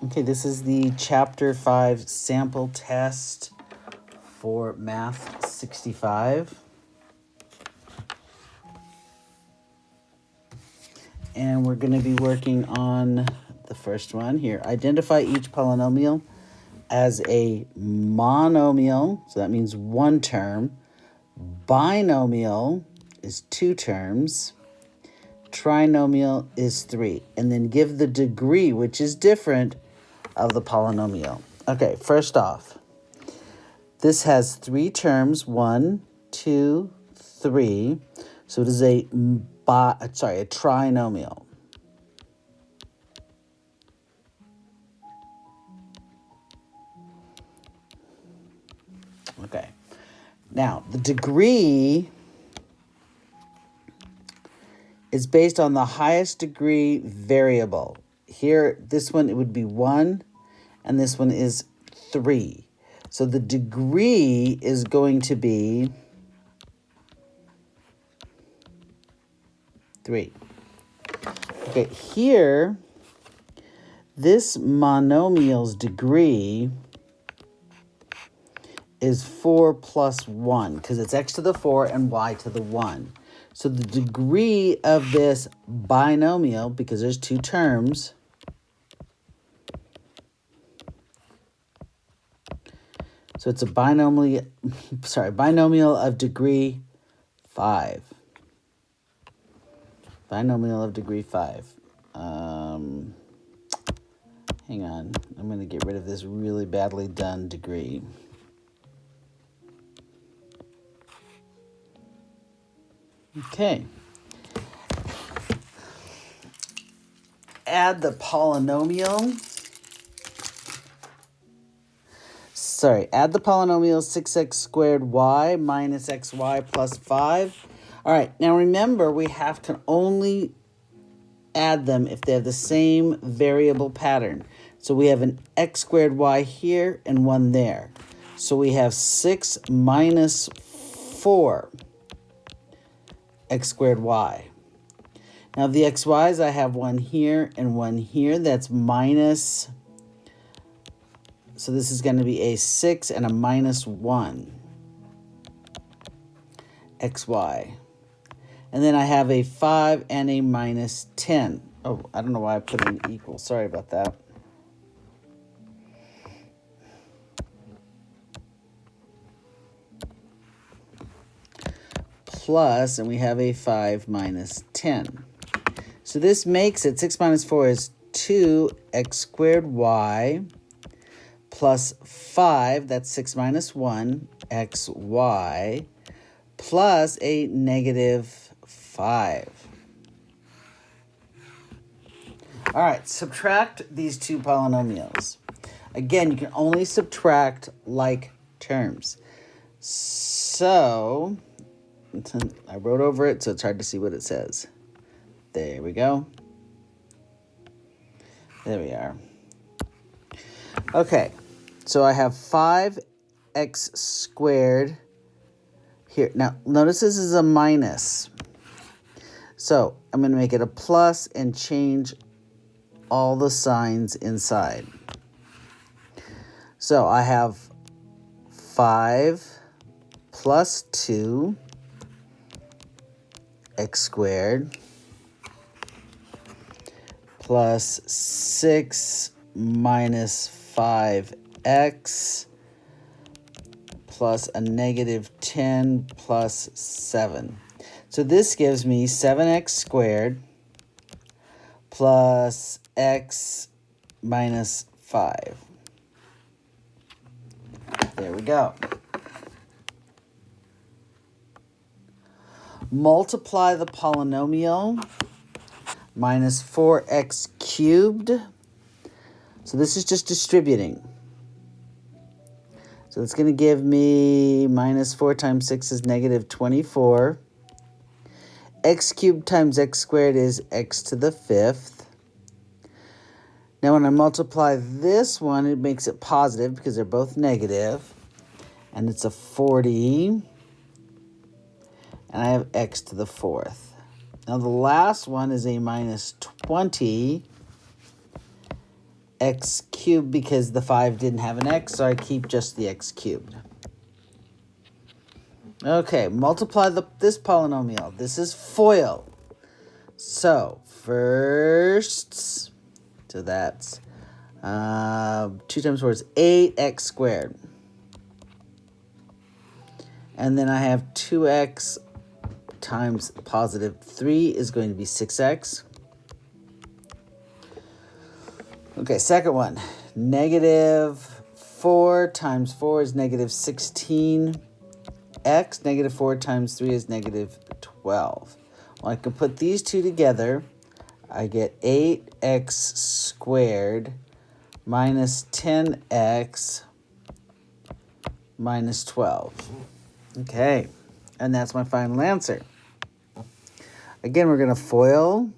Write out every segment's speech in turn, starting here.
Okay, this is the Chapter 5 sample test for Math 65. And we're going to be working on the first one here. Identify each polynomial as a monomial, so that means one term. Binomial is two terms. Trinomial is three. And then give the degree, which is different, of the polynomial. Okay, first off, this has three terms, 1, 2, 3. So it is a trinomial. Okay. Now, the degree is based on the highest degree variable. Here, this one, it would be 1, and this one is 3. So the degree is going to be 3. Okay, here, this monomial's degree is 4 plus 1, because it's x to the 4 and y to the 1. So the degree of this binomial, because there's two terms, so it's a binomial of degree 5. Binomial of degree 5. Hang on. I'm going to get rid of this really badly done degree. Okay. Add the polynomial. Add the polynomial 6x squared y minus xy plus 5. All right, now remember, we have to only add them if they have the same variable pattern. So we have an x squared y here and one there. So we have 6 minus 4 x squared y. Now the xy's, I have one here and one here. That's minus. So this is going to be a 6 and a minus 1 xy. And then I have a 5 and a minus 10. Oh, I don't know why I put an equal. Sorry about that. Plus, and we have a 5 minus 10. So this makes it, 6 minus 4 is 2x squared y plus 5, that's 6 minus 1, xy, plus a negative 5. All right, subtract these two polynomials. Again, you can only subtract like terms. So, I wrote over it, so it's hard to see what it says. There we go. There we are. Okay, so I have 5x squared here. Now, notice this is a minus. So I'm going to make it a plus and change all the signs inside. So I have 5 plus 2 x squared plus 6 minus 5x plus a negative 10 plus 7. So this gives me 7x squared plus x minus 5. There we go. Multiply the polynomial minus 4x cubed. So this is just distributing. So it's going to give me minus 4 times 6 is negative 24. X cubed times x squared is x to the 5th. Now when I multiply this one, it makes it positive because they're both negative. And it's a 40. And I have x to the 4th. Now the last one is a minus 20 x cubed because the 5 didn't have an x, so I keep just the x cubed. Okay, multiply this polynomial. This is FOIL. So first, so that's 2 times 4 is 8x squared. And then I have 2x times positive 3 is going to be 6x. Okay, second one. Negative 4 times 4 is negative 16x. Negative 4 times 3 is negative 12. Well, I can put these two together. I get 8x squared minus 10x minus 12. Okay, and that's my final answer. Again, we're going to FOIL,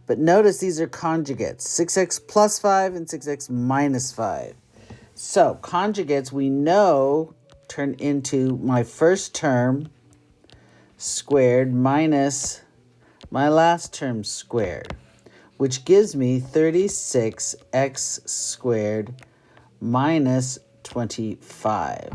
but notice these are conjugates, 6x plus 5 and 6x minus 5. So conjugates, we know, turn into my first term squared minus my last term squared, which gives me 36x squared minus 25.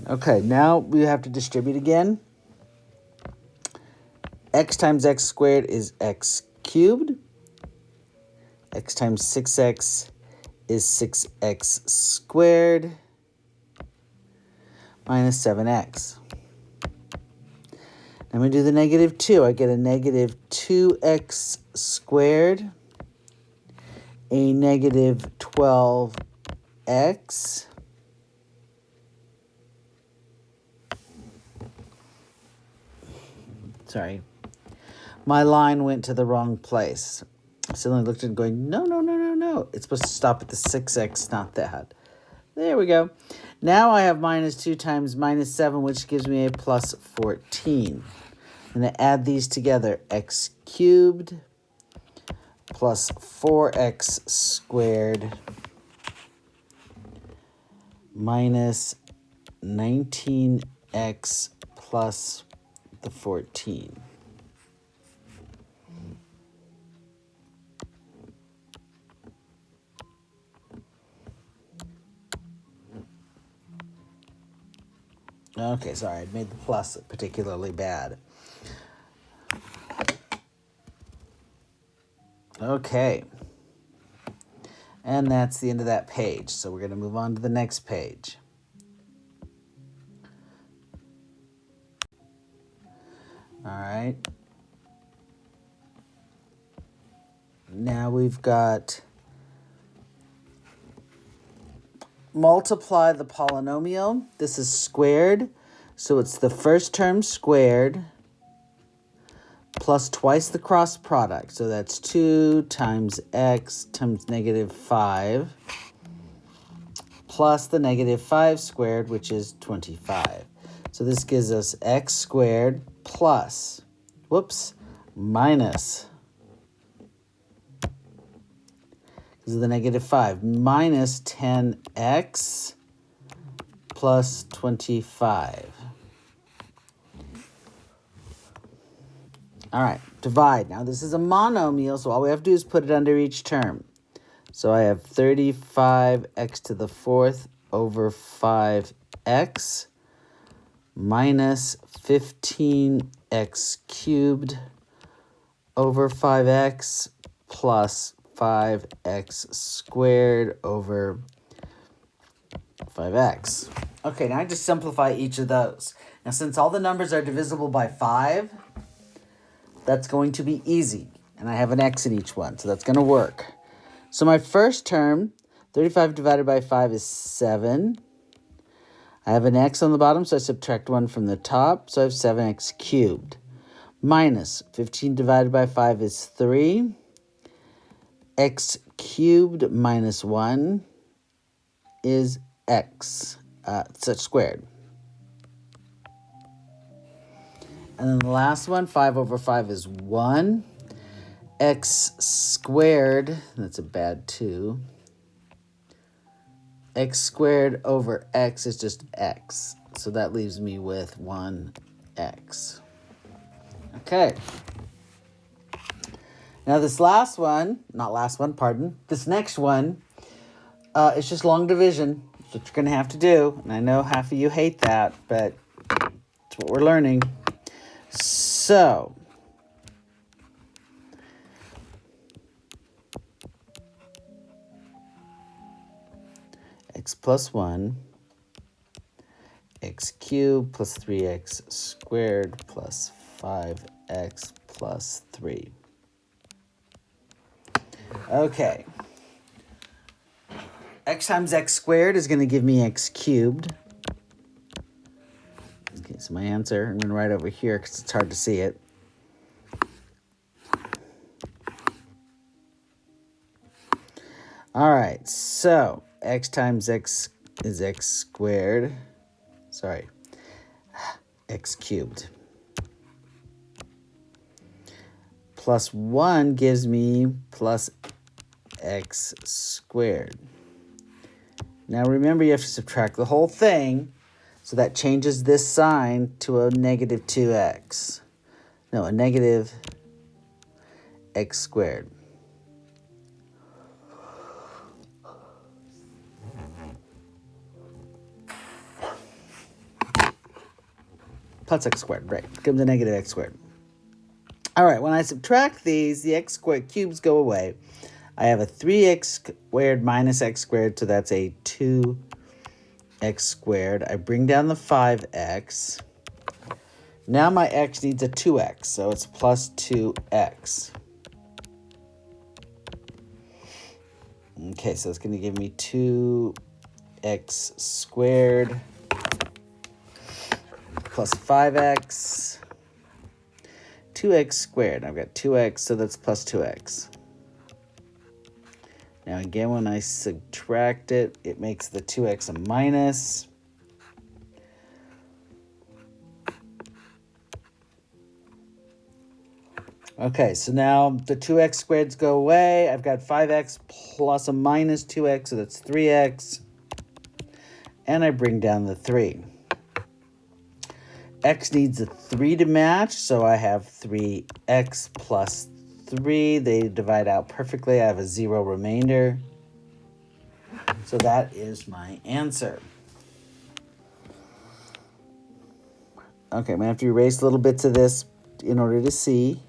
Okay, now we have to distribute again. X times x squared is x cubed. X times 6x is 6x squared minus 7x. Now we do the negative 2. I get a negative 2x squared, a negative 12x, sorry, my line went to the wrong place. I suddenly looked at it going, no. It's supposed to stop at the 6x, not that. There we go. Now I have minus 2 times minus 7, which gives me a plus 14. I'm going to add these together. X cubed plus 4x squared minus 19x plus the 14. Okay, sorry, I made the plus particularly bad. Okay. And that's the end of that page. So we're going to move on to the next page. All right. Now we've got multiply the polynomial. This is squared, so it's the first term squared plus twice the cross product. So that's 2 times x times negative 5 plus the negative 5 squared, which is 25. So this gives us x squared plus, minus, because of the negative 5, minus 10x plus 25. All right, divide. Now, this is a monomial, so all we have to do is put it under each term. So I have 35x to the 4th over 5x minus 15x cubed over 5x plus 5x squared over 5x. Okay, now I just simplify each of those. Now, since all the numbers are divisible by 5, that's going to be easy. And I have an x in each one, so that's going to work. So my first term, 35 divided by 5 is 7. I have an x on the bottom, so I subtract 1 from the top, so I have 7x cubed. Minus 15 divided by 5 is 3. X cubed minus 1 is x, squared. And then the last one, 5 over 5 is 1. X squared, that's a bad 2. X squared over x is just x. So that leaves me with 1x. Okay. Now this last one, this next one is just long division. That's what you're going to have to do. And I know half of you hate that, but it's what we're learning. So, x plus 1, x cubed plus 3x squared plus 5x plus 3. Okay. X times x squared is going to give me x cubed. Okay, so my answer, I'm going to write over here because it's hard to see it. All right, so x times x is x squared. Sorry, x cubed. Plus 1 gives me plus x squared. Now remember, you have to subtract the whole thing, so that changes this sign to a negative 2x. No, a negative x squared. Plus x squared, right, gives a negative x squared. All right, when I subtract these, the x squared cubes go away. I have a 3x squared minus x squared, so that's a 2x squared. I bring down the 5x. Now my x needs a 2x, so it's plus 2x. Okay, so it's going to give me 2x squared plus 5x. 2x squared. I've got 2x, so that's plus 2x. Now again, when I subtract it, it makes the 2x a minus. Okay, so now the 2x squareds go away. I've got 5x plus a minus 2x, so that's 3x. And I bring down the 3. X needs a 3 to match, so I have 3x plus 3. They divide out perfectly. I have a 0 remainder. So that is my answer. Okay, I'm going to have to erase little bits of this in order to see.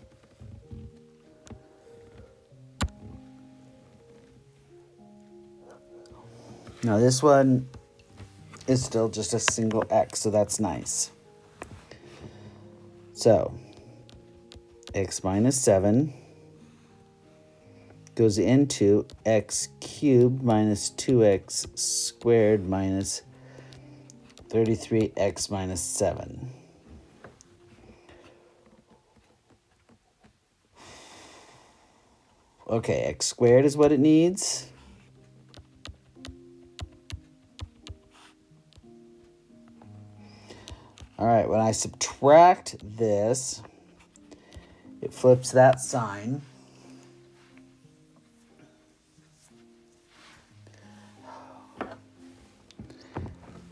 Now this one is still just a single x, so that's nice. So, x minus 7 goes into x cubed minus 2x squared minus 33x minus 7. Okay, x squared is what it needs. All right, when I subtract this, it flips that sign.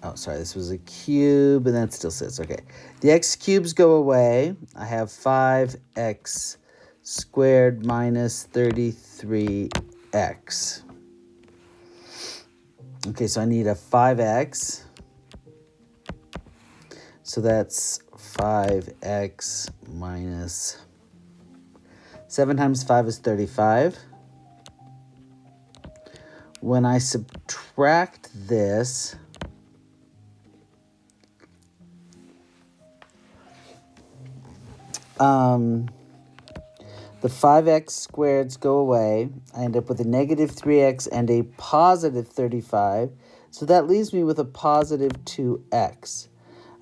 Oh, sorry, this was a cube, and that still sits. Okay, the x cubes go away. I have 5x squared minus 33x. Okay, so I need a 5x. So that's 5x minus 7 times 5 is 35. When I subtract this, the 5x squareds go away. I end up with a negative 3x and a positive 35. So that leaves me with a positive 2x.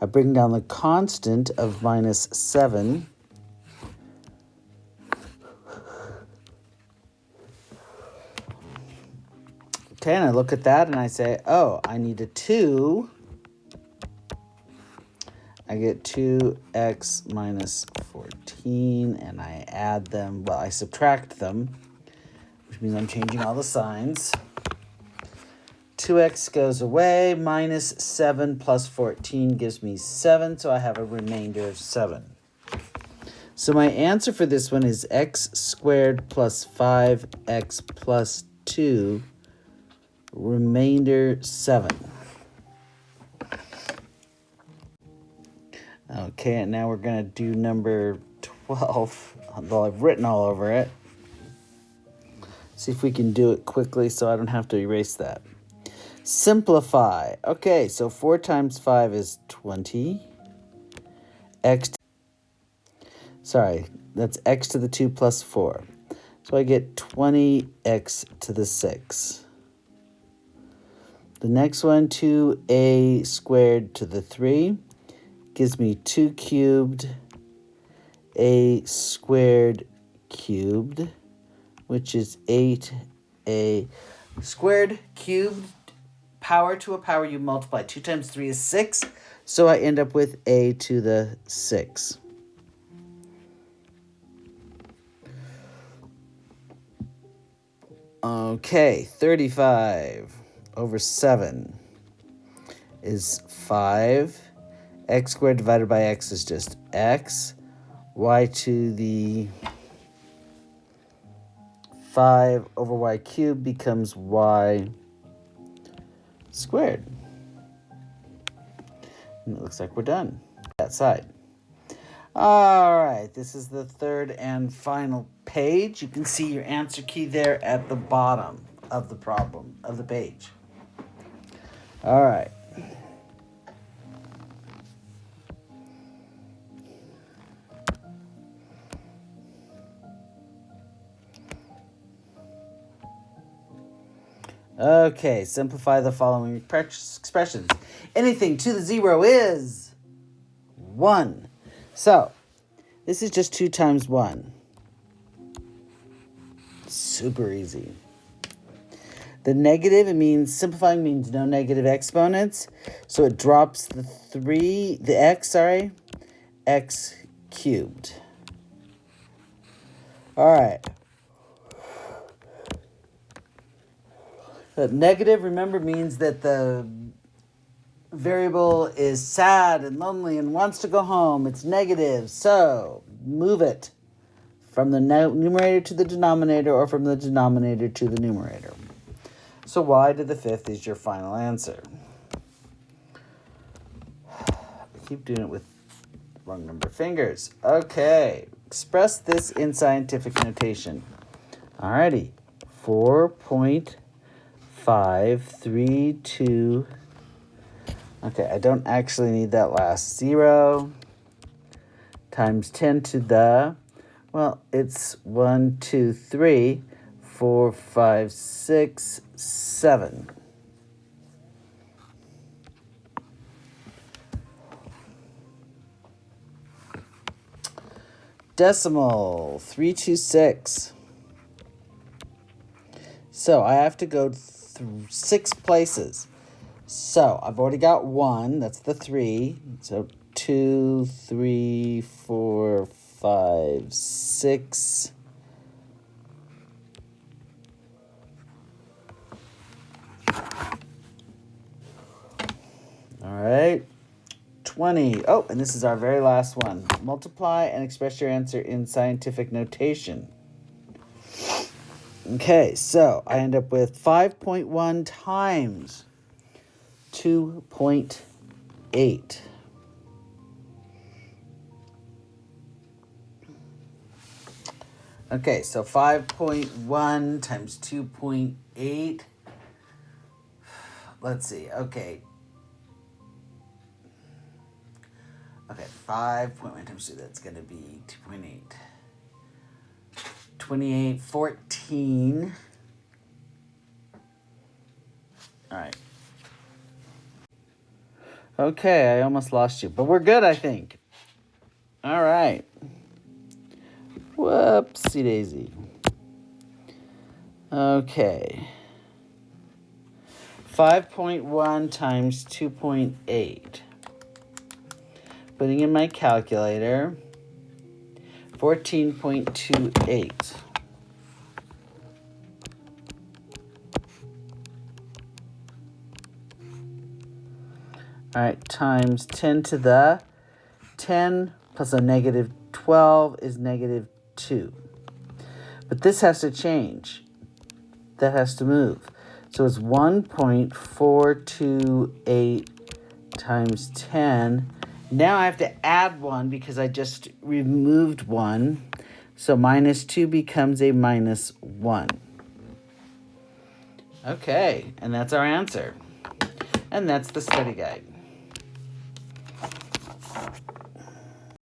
I bring down the constant of minus 7. Okay, and I look at that and I say, oh, I need a 2. I get 2x minus 14, and I add them. Well, I subtract them, which means I'm changing all the signs. 2x goes away, minus 7 plus 14 gives me 7, so I have a remainder of 7. So my answer for this one is x squared plus 5x plus 2, remainder 7. Okay, and now we're going to do number 12, although I've written all over it. See if we can do it quickly so I don't have to erase that. Simplify. Okay, so 4 times 5 is 20. That's x to the 2 plus 4. So I get 20x to the 6. The next one, 2a squared to the 3, gives me 2 cubed a squared cubed, which is 8a squared cubed. Power to a power you multiply. 2 times 3 is 6, so I end up with a to the 6. Okay, 35 over 7 is 5. X squared divided by x is just x. Y to the 5 over y cubed becomes y squared. And it looks like we're done that side. All right, this is the third and final page. You can see your answer key there at the bottom of the problem, of the page. All right. Okay, simplify the following expressions. Anything to the 0 is 1. So, this is just 2 times 1. Super easy. The negative, simplifying means no negative exponents. So it drops x cubed. All right. The negative, remember, means that the variable is sad and lonely and wants to go home. It's negative, so move it from the numerator to the denominator or from the denominator to the numerator. So y to the 5th is your final answer. I keep doing it with wrong number of fingers. Okay, express this in scientific notation. Alrighty, 4.532. Okay, I don't actually need that last 0 times 10 to the, well, it's 1, 2, 3, 4, 5, 6, 7. Decimal, 326. So I have to go 6 places. So I've already got 1, that's the 3. So 2, 3, 4, 5, 6. All right, 20. Oh, and this is our very last one. Multiply and express your answer in scientific notation. Okay, so I end up with 5.1 times 2.8. Okay, so 5.1 times 2.8. Let's see, okay. Okay, 5.1 times 2, that's going to be 2.8. 28, 14. All right. Okay, I almost lost you, but we're good, I think. All right. Whoopsie daisy. Okay. 5.1 times 2.8. Putting in my calculator, 14.28. All right, times 10 to the 10 plus a negative 12 is negative 2. But this has to change. That has to move. So it's 1.428 times 10. Now I have to add 1 because I just removed 1. So minus 2 becomes a minus 1. Okay, and that's our answer. And that's the study guide.